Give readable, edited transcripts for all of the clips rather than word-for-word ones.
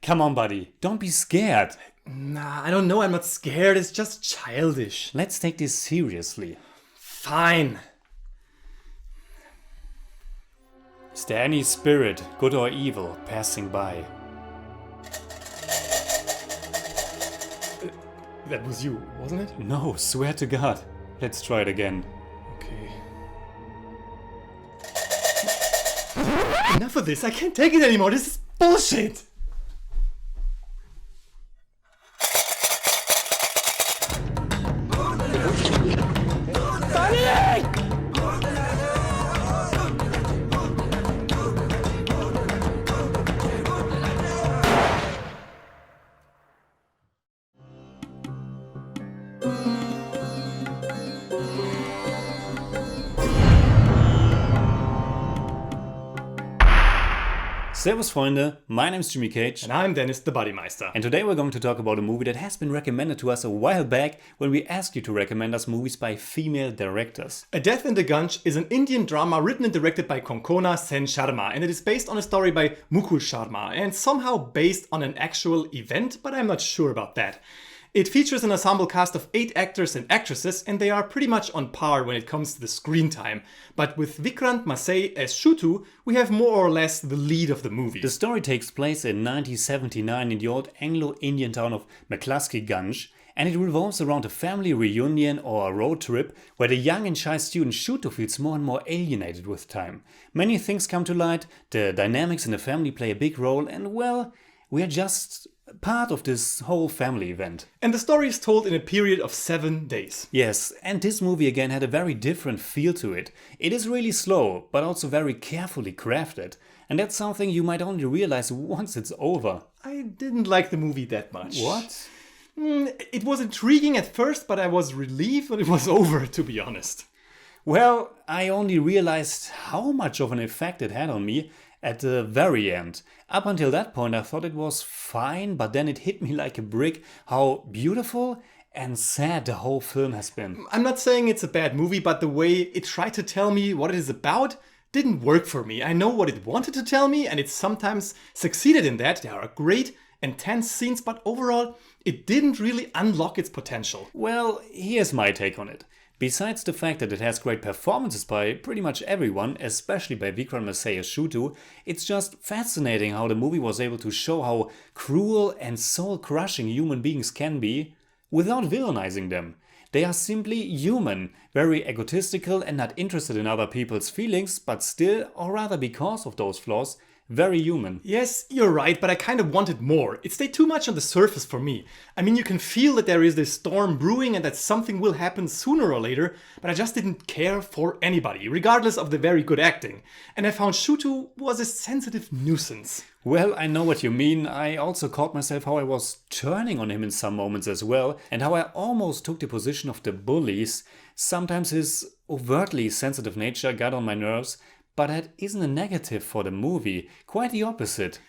Come on, buddy, don't be scared. Nah, I don't know, I'm not scared, it's just childish. Let's take this seriously. Fine. Is there any spirit, good or evil, passing by? That was you, wasn't it? No, swear to God. Let's try it again. Okay. Enough of this, I can't take it anymore, this is bullshit! Servus Freunde, my name is Jimmy Cage. And I'm Deniz the Buddymeister. And today we're going to talk about a movie that has been recommended to us a while back when we asked you to recommend us movies by female directors. A Death in the Gunj is an Indian drama written and directed by Konkona Sen Sharma, and it is based on a story by Mukul Sharma and somehow based on an actual event, but I'm not sure about that. It features an ensemble cast of 8 actors and actresses, and they are pretty much on par when it comes to the screen time. But with Vikrant Massey as Shutu, we have more or less the lead of the movie. The story takes place in 1979 in the old Anglo-Indian town of Gunj, and it revolves around a family reunion or a road trip where the young and shy student Shutu feels more and more alienated with time. Many things come to light, the dynamics in the family play a big role, and well, we are just part of this whole family event. And the story is told in a period of 7 days. Yes, and this movie again had a very different feel to it. It is really slow, but also very carefully crafted. And that's something you might only realize once it's over. I didn't like the movie that much. What? It was intriguing at first, but I was relieved when it was over, to be honest. Well, I only realized how much of an effect it had on me at the very end. Up until that point I thought it was fine, but then it hit me like a brick how beautiful and sad the whole film has been. I'm not saying it's a bad movie, but the way it tried to tell me what it is about didn't work for me. I know what it wanted to tell me, and it sometimes succeeded in that. There are great and tense scenes, but overall it didn't really unlock its potential. Well, here's my take on it. Besides the fact that it has great performances by pretty much everyone, especially by Vikrant Massey as Shutu, it's just fascinating how the movie was able to show how cruel and soul-crushing human beings can be without villainizing them. They are simply human, very egotistical and not interested in other people's feelings, but still, or rather because of those flaws, very human. Yes, you're right, but I kind of wanted more. It stayed too much on the surface for me. I mean, you can feel that there is this storm brewing and that something will happen sooner or later, but I just didn't care for anybody, regardless of the very good acting. And I found Shutu was a sensitive nuisance. Well, I know what you mean. I also caught myself how I was turning on him in some moments as well, and how I almost took the position of the bullies. Sometimes his overtly sensitive nature got on my nerves, but that isn't a negative for the movie, quite the opposite.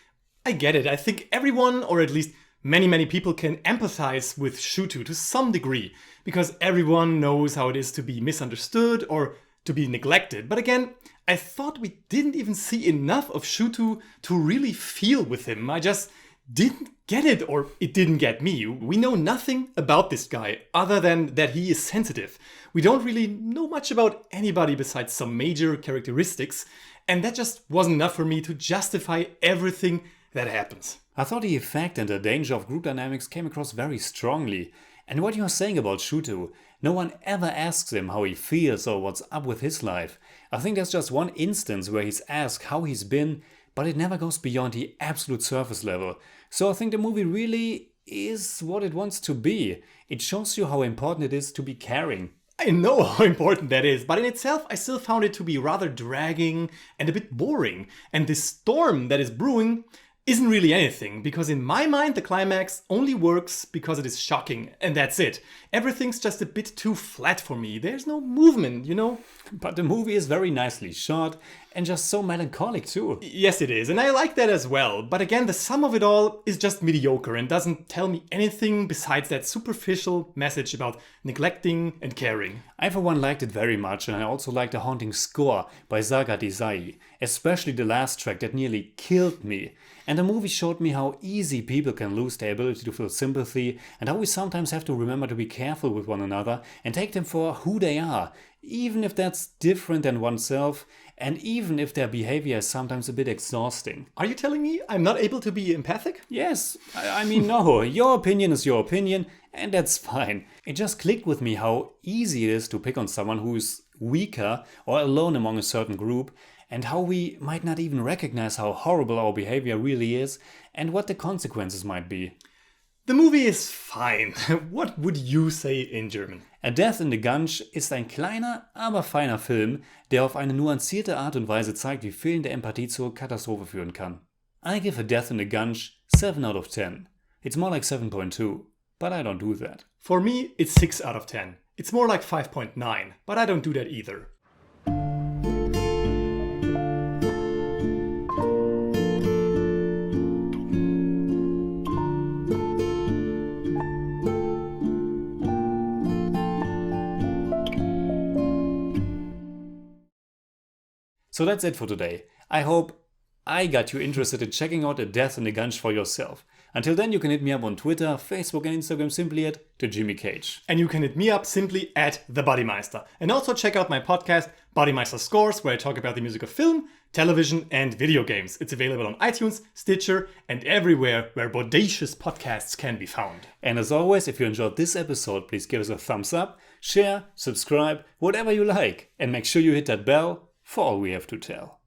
I get it. I think everyone, or at least many people, can empathize with Shutu to some degree, because everyone knows how it is to be misunderstood or to be neglected. But again, I thought we didn't even see enough of Shutu to really feel with him. I just didn't get it, or it didn't get me. We know nothing about this guy other than that he is sensitive. We don't really know much about anybody besides some major characteristics, and that just wasn't enough for me to justify everything that happens. I thought the effect and the danger of group dynamics came across very strongly. And what you're saying about Shutu, no one ever asks him how he feels or what's up with his life. I think there's just one instance where he's asked how he's been, but it never goes beyond the absolute surface level. So I think the movie really is what it wants to be. It shows you how important it is to be caring. I know how important that is, but in itself I still found it to be rather dragging and a bit boring. And this storm that is brewing isn't really anything, because in my mind the climax only works because it is shocking, and that's it. Everything's just a bit too flat for me. There's no movement, you know? But the movie is very nicely shot, and just so melancholic too. Yes, it is, and I like that as well. But again, the sum of it all is just mediocre and doesn't tell me anything besides that superficial message about neglecting and caring. I for one liked it very much, and I also liked the haunting score by Saga Desai, especially the last track that nearly killed me. And the movie showed me how easy people can lose their ability to feel sympathy, and how we sometimes have to remember to be careful with one another and take them for who they are, even if that's different than oneself, and even if their behavior is sometimes a bit exhausting. Are you telling me I'm not able to be empathic? Yes, I mean, no, your opinion is your opinion, and that's fine. It just clicked with me how easy it is to pick on someone who's weaker or alone among a certain group, and how we might not even recognize how horrible our behavior really is and what the consequences might be. The movie is fine. What would you say in German? A Death in the Gunj ist ein kleiner, aber feiner Film, der auf eine nuancierte Art und Weise zeigt, wie fehlende Empathie zur Katastrophe führen kann. I give A Death in the Gunj 7 out of 10. It's more like 7.2, but I don't do that. For me, it's 6 out of 10. It's more like 5.9, but I don't do that either. So that's it for today. I hope I got you interested in checking out A Death in the Gunj for yourself. Until then, you can hit me up on Twitter, Facebook and Instagram simply at @JimmyCage. And you can hit me up simply at The Buddymeister. And also check out my podcast, BUDDYMEISTER SCORES, where I talk about the music of film, television and video games. It's available on iTunes, Stitcher and everywhere where bodacious podcasts can be found. And as always, if you enjoyed this episode, please give us a thumbs up, share, subscribe, whatever you like. And make sure you hit that bell for all we have to tell.